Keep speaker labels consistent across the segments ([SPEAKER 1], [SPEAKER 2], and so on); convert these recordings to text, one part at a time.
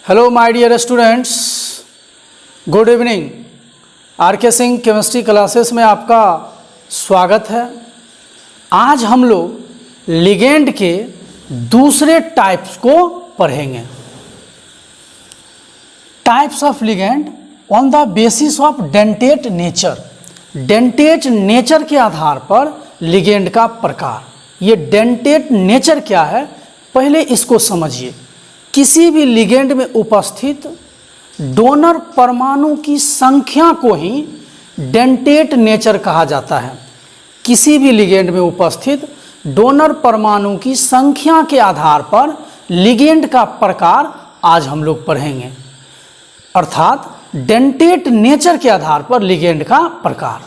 [SPEAKER 1] Hello my dear students, good evening. R K Singh chemistry classes में आपका स्वागत है। आज हम लोग लिगेंड के दूसरे टाइप्स को पढ़ेंगे। Types of ligand on the basis of dentate nature. Dentate nature के आधार पर लिगेंड का प्रकार। ये डेंटेट नेचर क्या है, पहले इसको समझिए। किसी भी लिगेंड में उपस्थित डोनर परमाणु की संख्या को ही डेंटेट नेचर कहा जाता है। किसी भी लिगेंड में उपस्थित डोनर परमाणु की संख्या के आधार पर लिगेंड का प्रकार आज हम लोग पढ़ेंगे, अर्थात डेंटेट नेचर के आधार पर लिगेंड का प्रकार।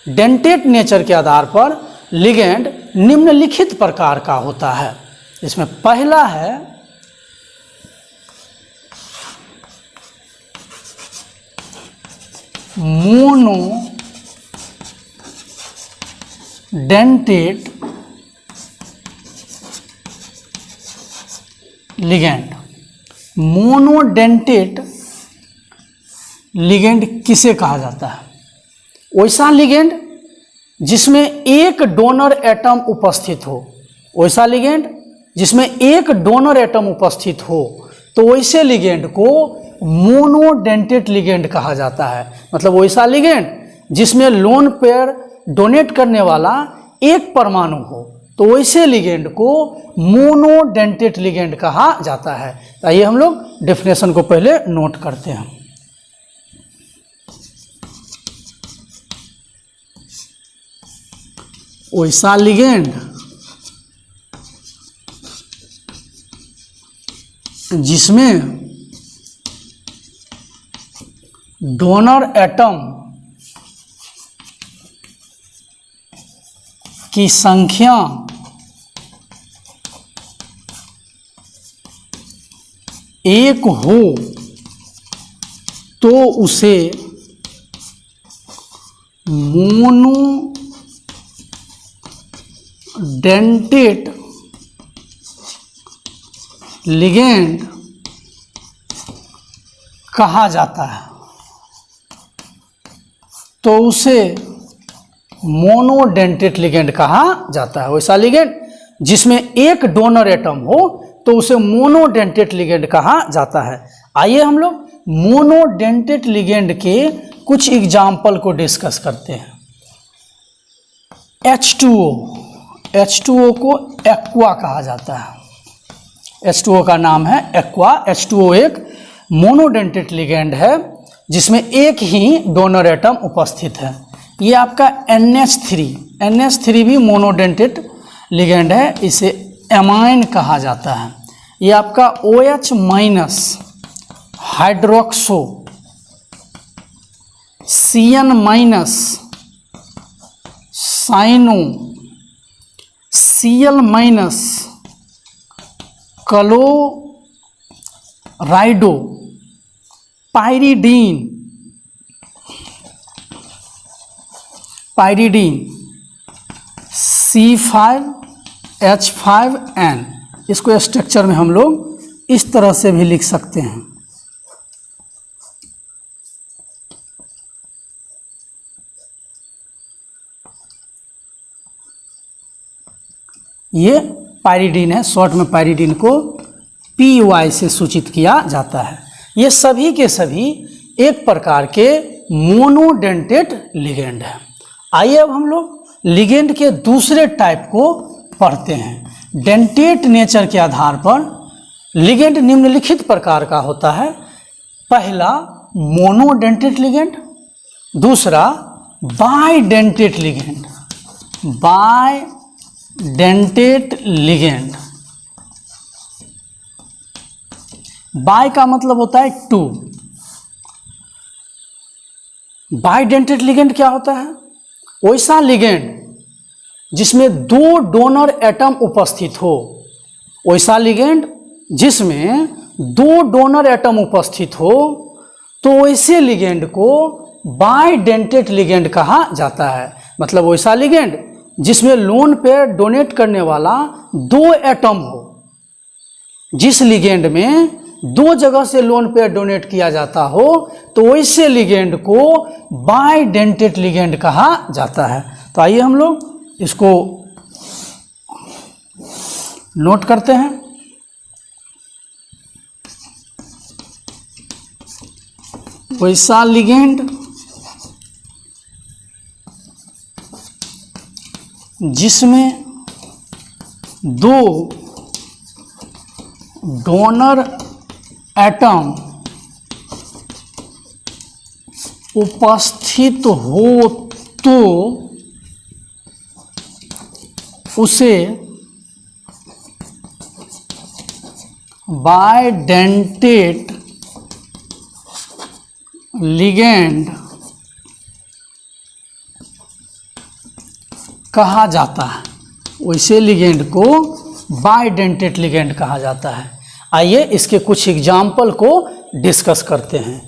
[SPEAKER 1] डेंटेट नेचर के आधार पर लिगेंड निम्नलिखित प्रकार का होता है। इसमें पहला है mono dentate ligand. Monodentate ligand किसे कहा जाता है? वैसा लिगेंड जिसमें एक डोनर एटम उपस्थित हो। वैसा लिगेंड जिसमें एक डोनर एटम उपस्थित हो, तो वैसे लिगेंड को मोनोडेंटेट लिगेंड कहा जाता है। मतलब वैसा लिगेंड जिसमें लोन पेयर डोनेट करने वाला एक परमाणु हो, तो वैसे लिगेंड को मोनोडेंटेट लिगेंड कहा जाता है। तो आइए हम लोग डेफिनेशन को पहले नोट करते हैं। वैसा लिगेंड जिसमें डोनर एटम की संख्या एक हो, तो उसे मोनोडेंटेट लिगेंड कहा जाता है। तो उसे मोनोडेंटेट लिगेंड कहा जाता है। वैसा लिगेंड जिसमें एक डोनर एटम हो, तो उसे मोनोडेंटेट लिगेंड कहा जाता है। आइए हम लोग मोनोडेंटेट लिगेंड के कुछ एग्जाम्पल को डिस्कस करते हैं। H2O। H2O को एक्वा कहा जाता है। H2O का नाम है एक्वा। H2O एक मोनोडेंटेट लिगेंड है जिसमें एक ही डोनर एटम उपस्थित है। ये आपका NH3। NH3 भी मोनोडेंटेट लिगेंड है, इसे एमाइन कहा जाता है। ये आपका OH minus hydroxo, CN minus cyano, Cl minus chlorido, pyridine C5H5N। इसको स्ट्रक्चर में हम लोग इस तरह से भी लिख सकते हैं। ये पाइरिडीन है, शॉर्ट में पाइरिडीन को PY से सूचित किया जाता है। ये सभी के सभी एक प्रकार के मोनोडेंटेट लिगेंड है। आइए अब हम लोग लिगेंड के दूसरे टाइप को पढ़ते हैं। डेंटेट नेचर के आधार पर लिगेंड निम्नलिखित प्रकार का होता है। पहला मोनोडेंटेट लिगेंड, दूसरा bidentate ligand. Bidentate ligand, bi का मतलब होता है टू। बाइडेंटेट लिगेंड क्या होता है? वैसा लिगेंड जिसमें दो डोनर एटम उपस्थित हो। वैसा लिगेंड जिसमें दो डोनर एटम उपस्थित हो, तो वैसे लिगेंड को बाइडेंटेट लिगेंड कहा जाता है। मतलब वैसा लिगेंड जिसमें लोन पेयर डोनेट करने वाला दो एटम हो। जिस लिगेंड में दो जगह से लोन पेयर डोनेट किया जाता हो तो वैसे लिगेंड को बाइडेंटेट लिगेंड कहा जाता है। तो आइए हम लोग इसको नोट करते हैं। वैसा लिगेंड जिसमें दो डोनर एटम उपस्थित हो तो उसे बाइडेंटेट लिगेंड कहा जाता है। वैसे लिगेंड को बाइडेंटेट लिगेंड कहा जाता है। आइए इसके कुछ एग्जाम्पल को डिस्कस करते हैं।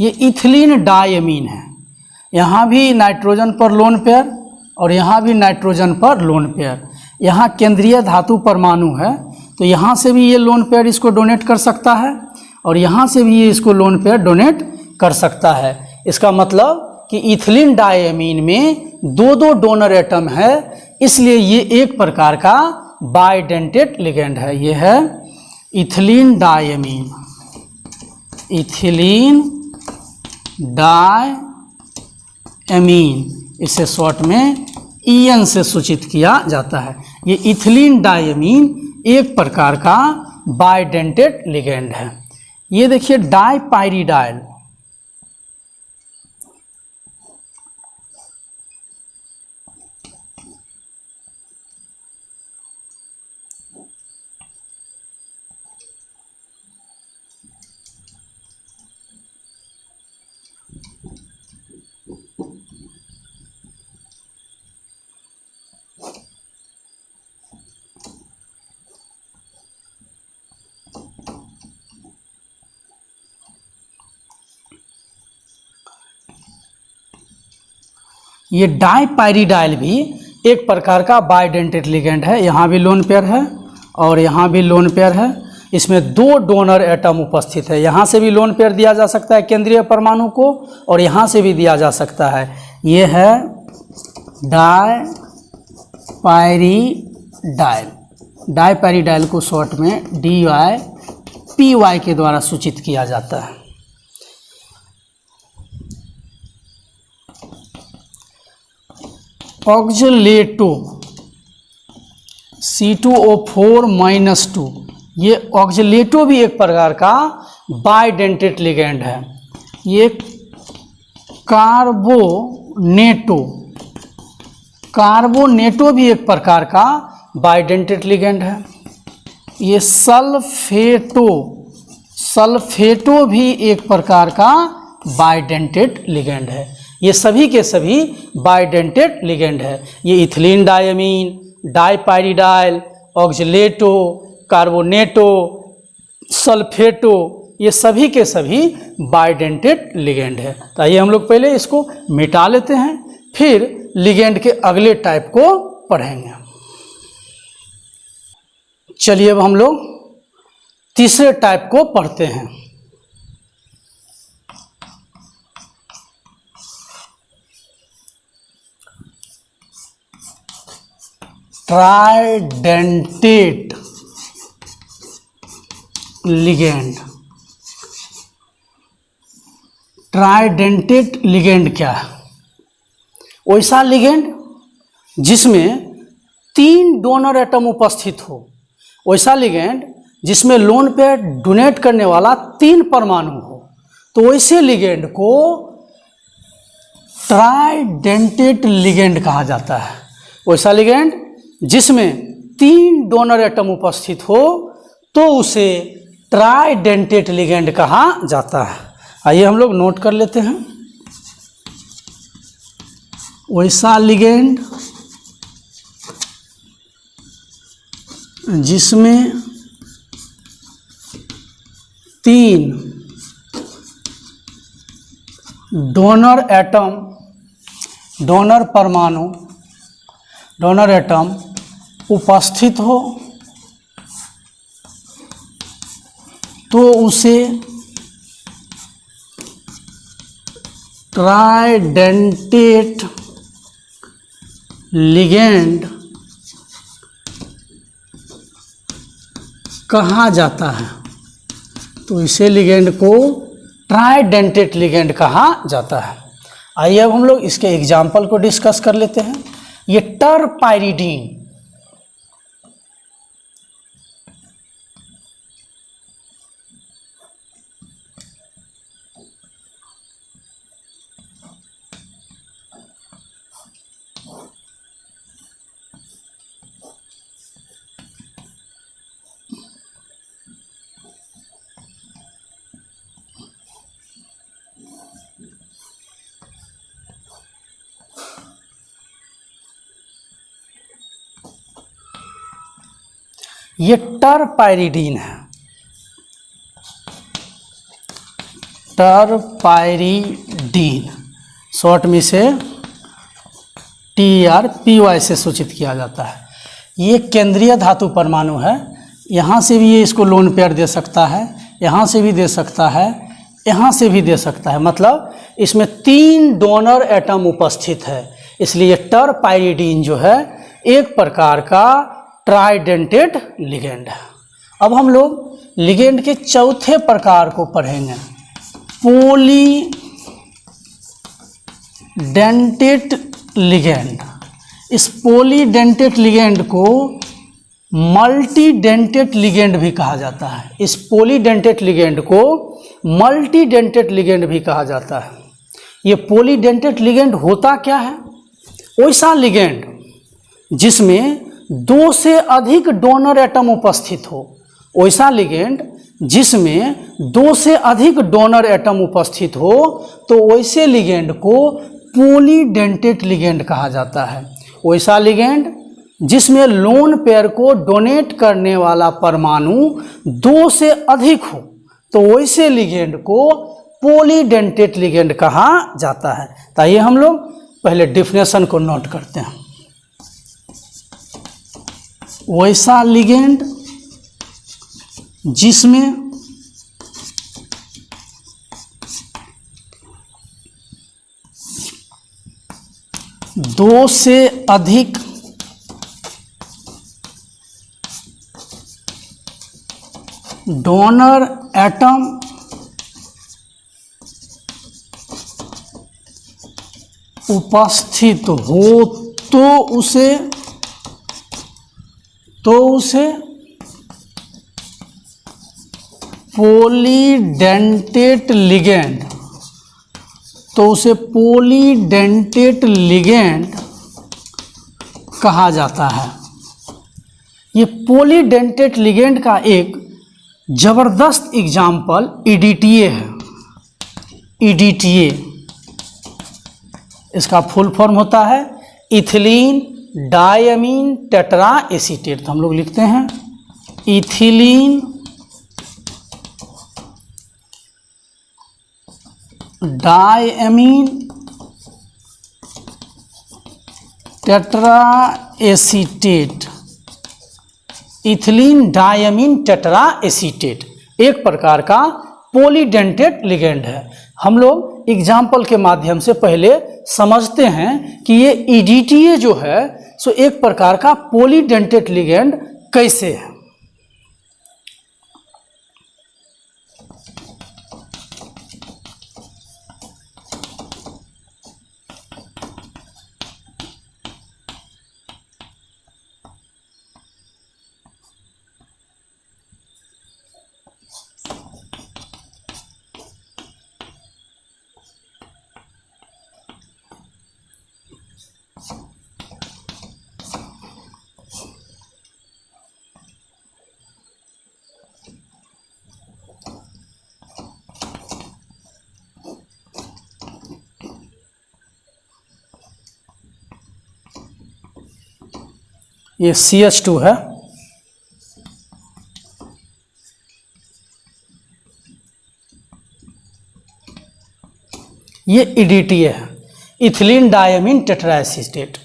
[SPEAKER 1] ये इथिलीन डायमीन है। यहाँ भी नाइट्रोजन पर लोन पेयर और यहाँ भी नाइट्रोजन पर लोन पेयर। यहाँ केंद्रीय धातु परमाणु है तो यहाँ से भी ये लोन पेयर इसको डोनेट कर सकता है और यहाँ से भी ये इसको लोन पेयर डोनेट कर सकता है। इसका मतलब कि इथिलीन डायमीन में दो दो डोनर एटम है, इसलिए ये एक प्रकार का बाइडेंटेट लिगेंड है। ये है इथिलीन डायमीन, इथिलीन डायमीन, इसे शॉर्ट में EN से सूचित किया जाता है। ये इथिलीन डायमीन एक प्रकार का बाइडेंटेट लिगेंड है। ये देखिए डाइपाइरिडाइल, ये डाइपाइरिडाइल भी एक प्रकार का बाइडेंटेट लिगेंड है। यहाँ भी लोन पेयर है और यहाँ भी लोन पेयर है। इसमें दो डोनर एटम उपस्थित है। यहाँ से भी लोन पेयर दिया जा सकता है केंद्रीय परमाणु को और यहाँ से भी दिया जा सकता है। ये है डाइपाइरिडाइल। डाइपाइरिडाइल को शॉर्ट में DIPY के द्वारा सूचित किया जाता है। ऑक्जेलेटो C2O4-2, ये ऑक्जेलेटो भी एक प्रकार का बाइडेंटेट लिगेंड है। ये कार्बोनेटो भी एक प्रकार का बाइडेंटेट लिगेंड है। ये सल्फेटो भी एक प्रकार का बाइडेंटेट लिगेंड है। ये सभी के सभी बाइडेंटेट लिगेंड है। ये इथिलीन डायमीन, डाइपाइरिडाइल, ऑक्जेलेटो, कार्बोनेटो, सल्फेटो, ये सभी के सभी बाइडेंटेट लिगेंड है। तो आइए हम लोग पहले इसको मिटा लेते हैं, फिर लिगेंड के अगले टाइप को पढ़ेंगे। चलिए अब हम लोग तीसरे टाइप को पढ़ते हैं। Tridentate ligand. ट्राइडेंटेट लिगेंड क्या है? वैसा लिगेंड जिसमें तीन डोनर एटम उपस्थित हो, वैसा लिगेंड जिसमें लोन पेयर डोनेट करने वाला तीन परमाणु हो, तो वैसे लिगेंड को ट्राइडेंटेट लिगेंड कहा जाता है। वैसा लिगेंड जिसमें तीन डोनर एटम उपस्थित हो तो उसे ट्राइडेंटेट लिगेंड कहा जाता है। आइए हम लोग नोट कर लेते हैं। वैसा लिगेंड जिसमें तीन डोनर एटम, डोनर परमाणु, डोनर एटम उपस्थित हो तो उसे ट्राइडेंटेट लिगेंड कहा जाता है। तो इसे लिगेंड को ट्राइडेंटेट लिगेंड कहा जाता है। आइए अब हम लोग इसके एग्जाम्पल को डिस्कस कर लेते हैं। ये टरपाइरिडीन, ये टरपाइरिडीन है, टरपाइरिडीन, शॉर्ट में से TRPY से सूचित किया जाता है। ये केंद्रीय धातु परमाणु है। यहाँ से भी ये इसको लोन पेयर दे सकता है, यहाँ से भी दे सकता है, यहाँ से भी दे सकता है। मतलब इसमें 3 डोनर एटम उपस्थित है, इसलिए टरपाइरिडीन जो है एक प्रकार का ट्राइडेंटेट लिगेंड है। अब हम लोग लिगेंड के चौथे प्रकार को पढ़ेंगे, पॉलीडेंटेट लिगेंड। इस पॉलीडेंटेट लिगेंड को मल्टीडेंटेट लिगेंड भी कहा जाता है। इस पॉलीडेंटेट लिगेंड को मल्टीडेंटेट लिगेंड भी कहा जाता है। ये पॉलीडेंटेट लिगेंड होता क्या है? वैसा लिगेंड जिसमें 2 से अधिक डोनर एटम उपस्थित हो, वैसा लिगेंड जिसमें 2 से अधिक डोनर एटम उपस्थित हो, तो वैसे लिगेंड को पॉलीडेंटेट लिगेंड कहा जाता है। वैसा लिगेंड जिसमें लोन पेयर को डोनेट करने वाला परमाणु 2 से अधिक हो, तो वैसे लिगेंड को पॉलीडेंटेट लिगेंड कहा जाता है। तो आइए हम लोग पहले डिफिनेशन को नोट करते हैं। वैसा लिगेंड जिसमें दो से अधिक डोनर एटम उपस्थित हो तो उसे पॉलीडेंटेट लिगेंड, तो उसे पॉलीडेंटेट लिगेंड कहा जाता है। ये पॉलीडेंटेट लिगेंड का एक जबरदस्त एग्जाम्पल EDTA है। EDTA इसका फुल फॉर्म होता है इथिलीन डायमीन टेट्रा एसीटेट। तो हम लोग लिखते हैं ethylene diamine tetra acetate. Ethylene diamine tetra acetate एक प्रकार का पॉलीडेंटेट लिगेंड है। हम लोग एग्जाम्पल के माध्यम से पहले समझते हैं कि ये EDTA जो है सो एक प्रकार का पॉलीडेंटेट लिगेंड कैसे है। ये CH2 है, ये EDTA है, इथिलीन डायमीन टेट्राएसीटेट।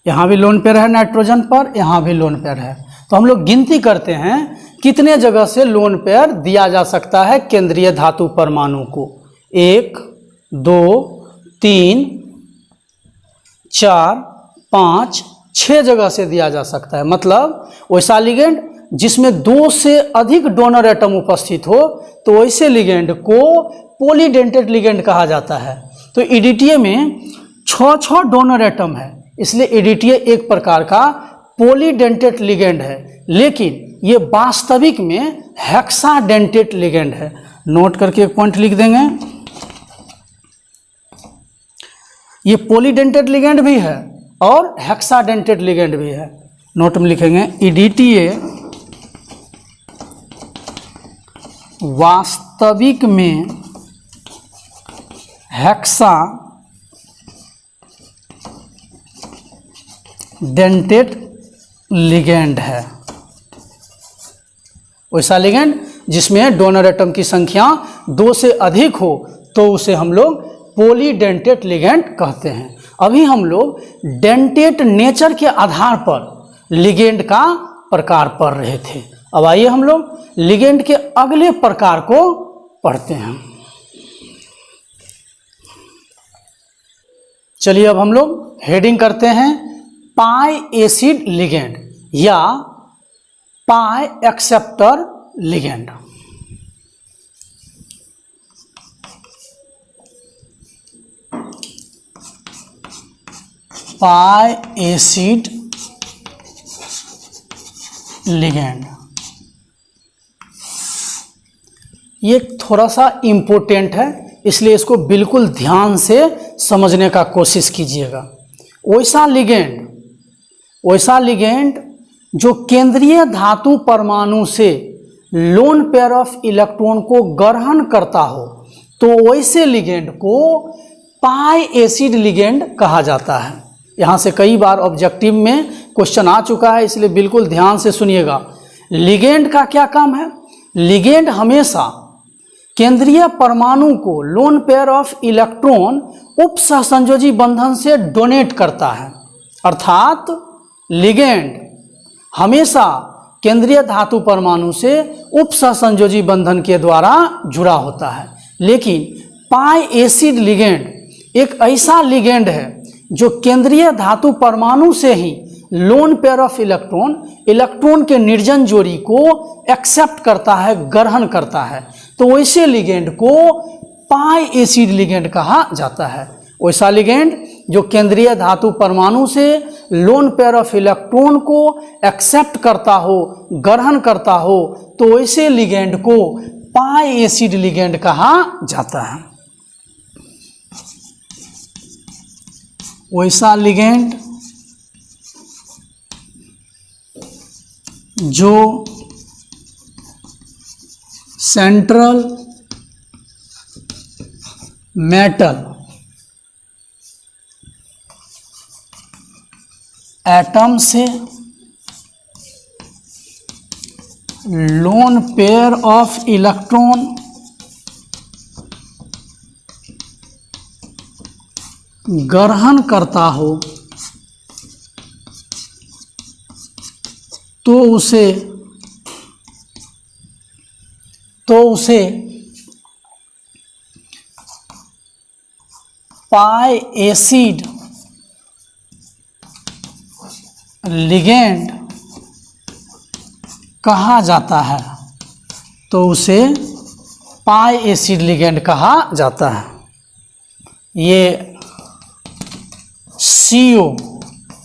[SPEAKER 1] यहाँ भी लोन पेयर है नाइट्रोजन पर, यहाँ भी लोन पेयर है। तो हम लोग गिनती करते हैं कितने जगह से लोन पेयर दिया जा सकता है केंद्रीय धातु परमाणु को। 1 2 3 4 5 6 जगह से दिया जा सकता है। मतलब वैसा लिगेंड जिसमें 2 से अधिक डोनर एटम उपस्थित हो तो वैसे लिगेंड को पॉलीडेंटेट लिगेंड कहा जाता है। तो EDTA में 6 डोनर एटम है, इसलिए EDTA एक प्रकार का पॉलीडेंटेट लिगेंड है, लेकिन ये वास्तविक में हेक्साडेंटेट लिगेंड है। नोट करके एक पॉइंट लिख देंगे, ये पॉलीडेंटेट लिगेंड भी है और हेक्साडेंटेट लिगेंड भी है। नोट में लिखेंगे EDTA वास्तविक में हेक्साडेंटेट लिगेंड है। वैसा लिगेंड जिसमें डोनर एटम की संख्या 2 से अधिक हो तो उसे हम लोग पॉलीडेंटेट लिगेंड कहते हैं। अभी हम लोग डेंटेट नेचर के आधार पर लिगेंड का प्रकार पढ़ रहे थे। अब आइए हम लोग लिगेंड के अगले प्रकार को पढ़ते हैं। चलिए अब हम लोग हेडिंग करते हैं पाई एसिड लिगेंड या पाई एक्सेप्टर लिगेंड। पाई एसिड लिगेंड ये थोड़ा सा इम्पोर्टेंट है, इसलिए इसको बिल्कुल ध्यान से समझने का कोशिश कीजिएगा। वैसा लिगेंड जो केंद्रीय धातु परमाणु से लोन पेयर ऑफ इलेक्ट्रॉन को ग्रहण करता हो तो वैसे लिगेंड को पाई एसिड लिगेंड कहा जाता है। यहाँ से कई बार ऑब्जेक्टिव में क्वेश्चन आ चुका है, इसलिए बिल्कुल ध्यान से सुनिएगा। लिगेंड का क्या काम है? लिगेंड हमेशा केंद्रीय परमाणु को लोन पेयर ऑफ इलेक्ट्रॉन उप सहसंयोजी बंधन से डोनेट करता है, अर्थात लिगेंड हमेशा केंद्रीय धातु परमाणु से उप सहसंयोजी बंधन के द्वारा जुड़ा होता है। लेकिन पाई एसिड लिगेंड एक ऐसा लिगेंड है जो केंद्रीय धातु परमाणु से ही लोन पेयर ऑफ इलेक्ट्रॉन के निर्जन जोड़ी को एक्सेप्ट करता है, ग्रहण करता है। तो वैसे लिगेंड को पाई एसिड लिगेंड कहा जाता है। वैसा लिगेंड जो केंद्रीय धातु परमाणु से लोन पेयर ऑफ इलेक्ट्रॉन को एक्सेप्ट करता हो, ग्रहण करता हो, तो वैसे लिगेंड को पाई एसिड लिगेंड कहा जाता है। वैसा लिगेंड जो सेंट्रल मेटल एटम से लोन पेयर ऑफ इलेक्ट्रॉन ग्रहण करता हो तो उसे पाई एसिड लिगेंड कहा जाता है। तो उसे पाई एसिड लिगेंड कहा जाता है। ये CO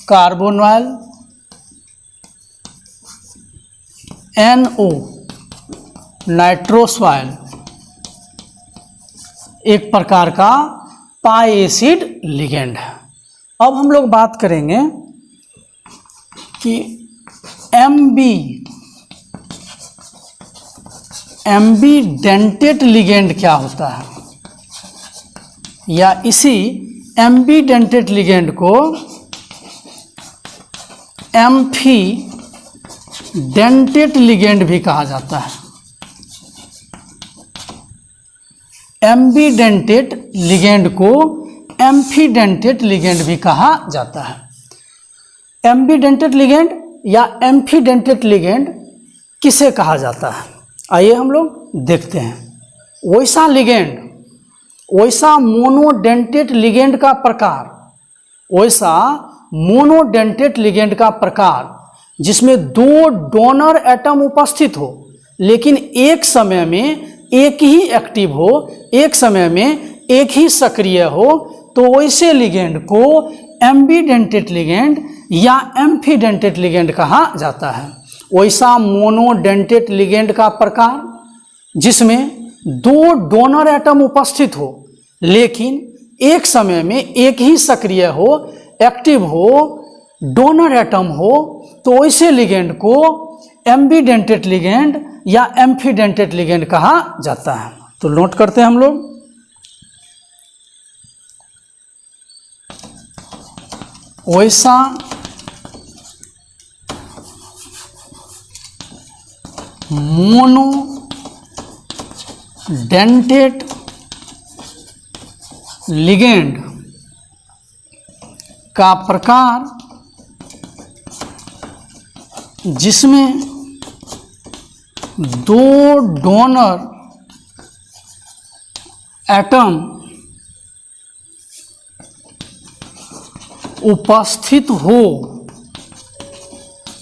[SPEAKER 1] कार्बोनॉइल, NO नाइट्रोसॉइल एक प्रकार का पाई एसिड लिगेंड है। अब हम लोग बात करेंगे कि एम्बीडेंटेट लिगेंड क्या होता है, या इसी एम्बीडेंटेट लिगेंड को एम्फीडेंटेट लिगेंड भी कहा जाता है। एम्बीडेंटेट लिगेंड को एम्फीडेंटेट लिगेंड भी कहा जाता है। एम्बीडेंटेट लिगेंड या एम्फीडेंटेट लिगेंड किसे कहा जाता है, आइए हम लोग देखते हैं। वैसा लिगेंड, वैसा मोनोडेंटेट लिगेंड का प्रकार, वैसा मोनोडेंटेट लिगेंड का प्रकार जिसमें दो डोनर एटम उपस्थित हो लेकिन एक समय में एक ही एक्टिव हो, एक समय में एक ही सक्रिय हो, तो वैसे लिगेंड को एम्बीडेंटेट लिगेंड या एम्फीडेंटेट लिगेंड कहा जाता है। वैसा मोनोडेंटेट लिगेंड का प्रकार जिसमें दो डोनर एटम उपस्थित हो लेकिन एक समय में एक ही सक्रिय हो, एक्टिव हो, डोनर एटम हो, तो वैसे लिगेंड को एम्बीडेंटेट लिगेंड या एम्फीडेंटेट लिगेंड कहा जाता है। तो नोट करते हैं हम लोग। वैसा मोनोडेंटेट लिगेंड का प्रकार जिसमें दो डोनर एटम उपस्थित हो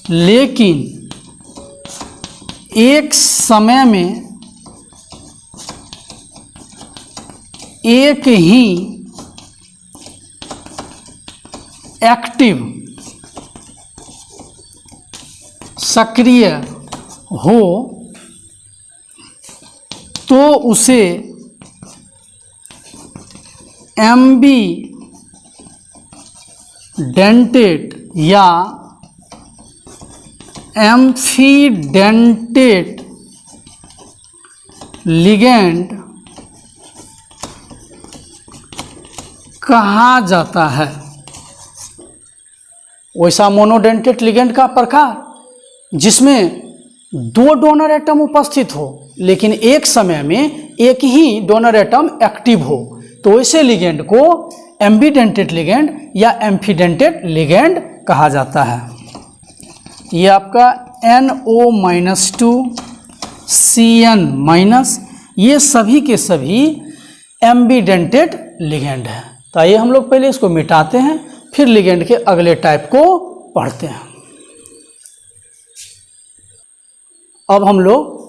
[SPEAKER 1] लेकिन एक समय में एक ही एक्टिव सक्रिय हो, तो उसे एम्बीडेंटेट या एम्फीडेंटेट लिगेंड कहा जाता है। वैसा मोनोडेंटेट लिगेंड का प्रकार जिसमें दो डोनर एटम उपस्थित हो लेकिन एक समय में एक ही डोनर एटम एक्टिव हो, तो वैसे लिगेंड को एम्बीडेंटेट लिगेंड या एम्फीडेंटेट लिगेंड कहा जाता है। ये आपका NO-2 CN- ये सभी के सभी एम्बीडेंटेट लिगेंड है। तो आइए हम लोग पहले इसको मिटाते हैं, फिर लिगेंड के अगले टाइप को पढ़ते हैं। अब हम लोग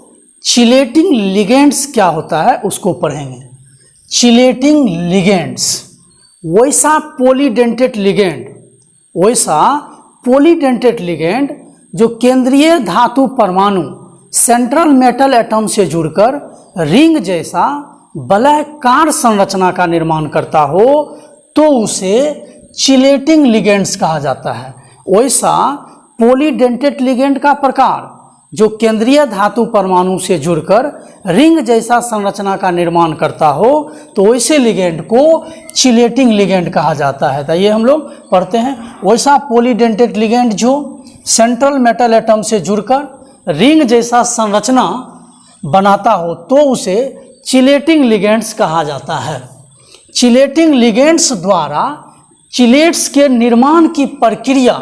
[SPEAKER 1] चिलेटिंग लिगेंड्स क्या होता है उसको पढ़ेंगे। चिलेटिंग लिगेंड्स, वैसा पॉलीडेंटेट लिगेंड, वैसा पॉलीडेंटेट लिगेंड जो केंद्रीय धातु परमाणु सेंट्रल मेटल एटम से जुड़कर रिंग जैसा वलयाकार संरचना का निर्माण करता हो, तो उसे चिलेटिंग लिगेंड्स कहा जाता है। वैसा पॉलीडेंटेट लिगेंड का प्रकार जो केंद्रीय धातु परमाणु से जुड़कर रिंग जैसा संरचना का निर्माण करता हो, तो वैसे लिगेंड को चिलेटिंग लिगेंड कहा जाता है। तो ये हम लोग पढ़ते हैं। वैसा पॉलीडेंटेट लिगेंड जो सेंट्रल मेटल एटम से जुड़कर रिंग जैसा संरचना बनाता हो, तो उसे चिलेटिंग लिगेंड्स कहा जाता है। चिलेटिंग लिगेंड्स द्वारा चिलेट्स के निर्माण की प्रक्रिया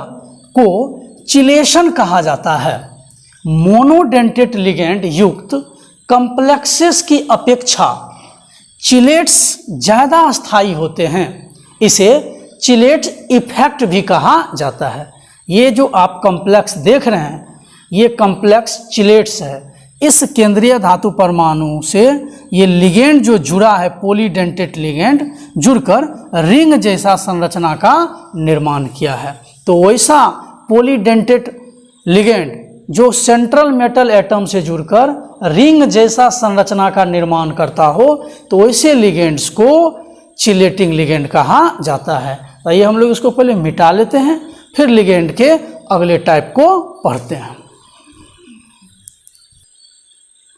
[SPEAKER 1] को चिलेशन कहा जाता है। मोनोडेंटेट लिगेंड युक्त कॉम्प्लेक्सेस की अपेक्षा चिलेट्स ज़्यादा स्थायी होते हैं। इसे चिलेट इफेक्ट भी कहा जाता है। ये जो आप कॉम्प्लेक्स देख रहे हैं, ये कॉम्प्लेक्स चिलेट्स है। इस केंद्रीय धातु परमाणु से ये लिगेंड जो जुड़ा है, पॉलीडेंटेट लिगेंड, जुड़कर रिंग जैसा संरचना का निर्माण किया है। तो वैसा पॉलीडेंटेट लिगेंड जो सेंट्रल मेटल एटम से जुड़कर रिंग जैसा संरचना का निर्माण करता हो, तो वैसे लिगेंड्स को चिलेटिंग लिगेंड कहा जाता है। तो ये हम लोग इसको पहले मिटा लेते हैं, फिर लिगेंड के अगले टाइप को पढ़ते हैं।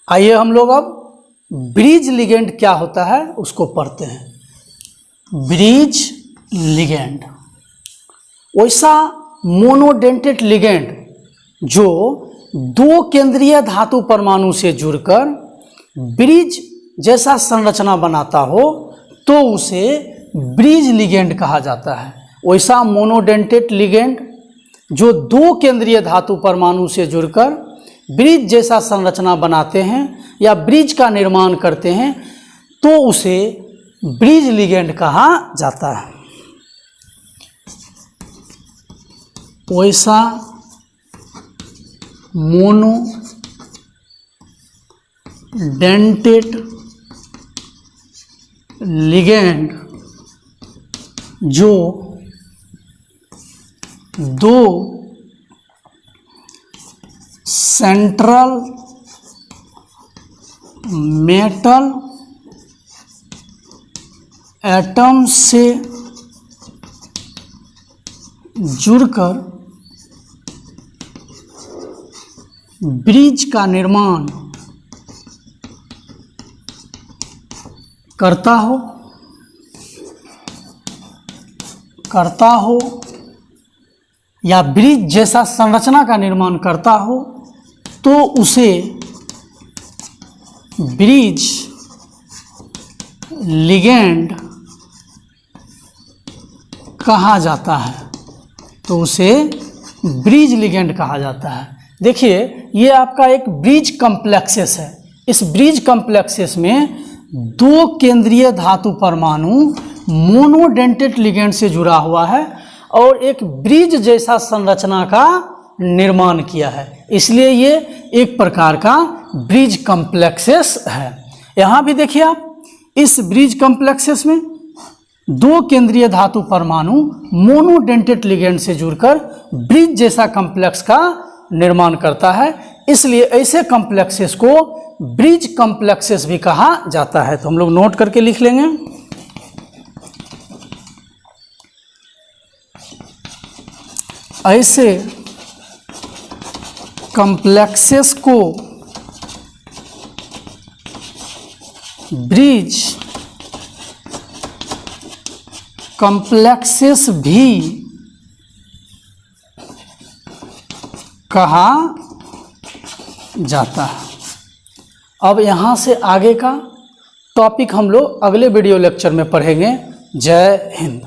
[SPEAKER 1] आइए हम लोग अब ब्रिज लिगेंड क्या होता है उसको पढ़ते हैं। ब्रिज लिगेंड, वैसा मोनोडेंटेट लिगेंड जो दो केंद्रीय धातु परमाणु से जुड़कर ब्रिज जैसा संरचना बनाता हो तो उसे ब्रिज लिगेंड कहा जाता है। वैसा मोनोडेंटेट लिगेंड जो दो केंद्रीय धातु परमाणु से जुड़कर ब्रिज जैसा संरचना बनाते हैं या ब्रिज का निर्माण करते हैं तो उसे ब्रिज लिगेंड कहा जाता है। वैसा मोनोडेंटेट लिगेंड जो दो सेंट्रल मेटल एटम से जुड़कर ब्रिज का निर्माण करता हो या ब्रिज जैसा संरचना का निर्माण करता हो तो उसे ब्रिज लिगेंड कहा जाता है। तो उसे ब्रिज लिगेंड कहा जाता है। देखिए ये आपका एक ब्रिज कॉम्प्लेक्सेस है। इस ब्रिज कॉम्प्लेक्सेस में दो केंद्रीय धातु परमाणु मोनोडेंटेट लिगेंड से जुड़ा हुआ है और एक ब्रिज जैसा संरचना का निर्माण किया है, इसलिए ये एक प्रकार का ब्रिज कॉम्प्लेक्सेस है। यहाँ भी देखिए आप, इस ब्रिज कॉम्प्लेक्सेस में दो केंद्रीय धातु परमाणु मोनोडेंटेट लिगेंड से जुड़कर ब्रिज जैसा कॉम्प्लेक्स का निर्माण करता है, इसलिए ऐसे कॉम्प्लेक्सेस को ब्रिज कॉम्प्लेक्सेस भी कहा जाता है। तो हम लोग नोट करके लिख लेंगे। ऐसे कॉम्प्लेक्सेस को ब्रिज कॉम्प्लेक्सेस भी कहा जाता है। अब यहाँ से आगे का टॉपिक हम लोग अगले वीडियो लेक्चर में पढ़ेंगे। जय हिंद।